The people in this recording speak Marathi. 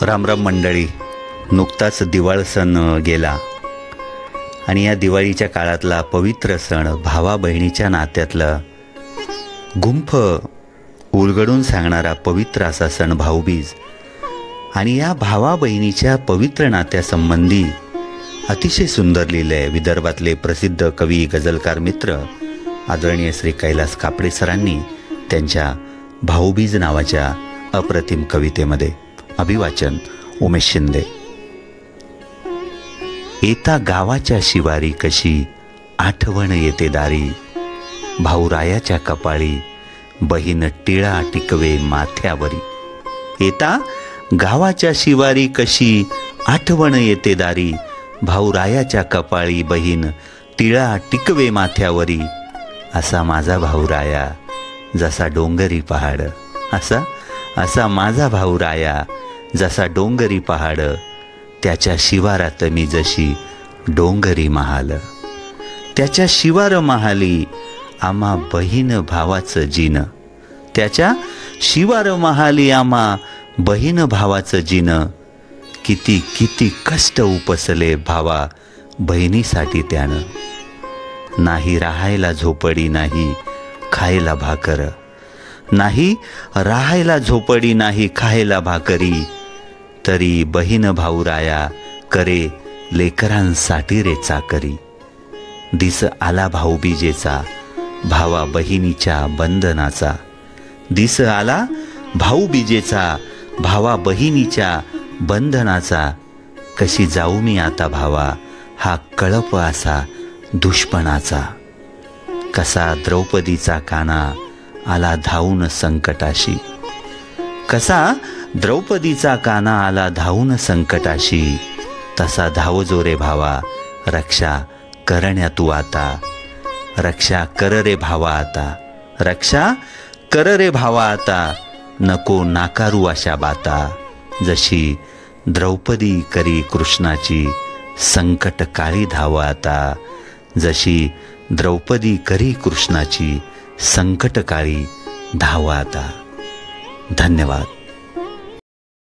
रामराम मंडळी, नुकताच दिवाळ सण गेला आणि या दिवाळीच्या काळातला पवित्र सण, भावा बहिणीच्या नात्यातला गुंफ उलगडून सांगणारा पवित्र असा सण भाऊबीज. आणि या भावा बहिणीच्या पवित्र नात्यासंबंधी अतिशय सुंदर लिहिलं आहे विदर्भातले प्रसिद्ध कवी गझलकार मित्र आदरणीय श्री कैलास कापडे सरांनी त्यांच्या भाऊबीज नावाच्या अप्रतिम कवितेमध्ये. अभिवाचन उमेश शिंदे. येता गावाच्या शिवारी कशी आठवण येते दारी, भाऊरायाच्या कपाळी बहीण टिळा टिकवे माथ्यावरी. येता गावाच्या शिवारी कशी आठवण येते दारी, भाऊरायाच्या कपाळी बहीण टिळा टिकवे माथ्यावरी. असा माझा भाऊराया जसा डोंगरी पहाड, असा माझा भाऊराया जसा डोंगरी पहाड. त्याच्या शिवारात मी जशी डोंगरी महाल, त्याच्या शिवार महाली आम्हा बहीण भावाचं जीन. त्याच्या शिवार महाली आम्हा बहीण भावाचं जीन. किती किती कष्ट उपसले भावा बहिणीसाठी त्यानं. नाही राहायला झोपडी, नाही खायला भाकर, नाही राहायला झोपडी, नाही खायला भाकरी. तरी बहीण भाऊराया करे लेकरांसाठी रे चाकरी. दिस आला भाऊबीजेचा भावा बहिणीच्या बंधनाचा. दिस आला भाऊबीजेचा भावा बहिणीच्या बंधनाचा. कशी जाऊ मी आता भावा हा कळप असा दुष्पणाचा. कसा द्रौपदीचा काना आला धावून संकटाशी, कसा द्रौपदीचा काना आला धावून संकटाशी. तसा धावजो रे भावा रक्षा करण्या तू आता. रक्षा कर रे भावा आता, रक्षा कर रे भावा आता. नको नाकारू अशा बाता. जशी द्रौपदी करी कृष्णाची संकट काळी धाव आता. जशी द्रौपदी करी कृष्णाची संकट काळी धाव आता. धन्यवाद.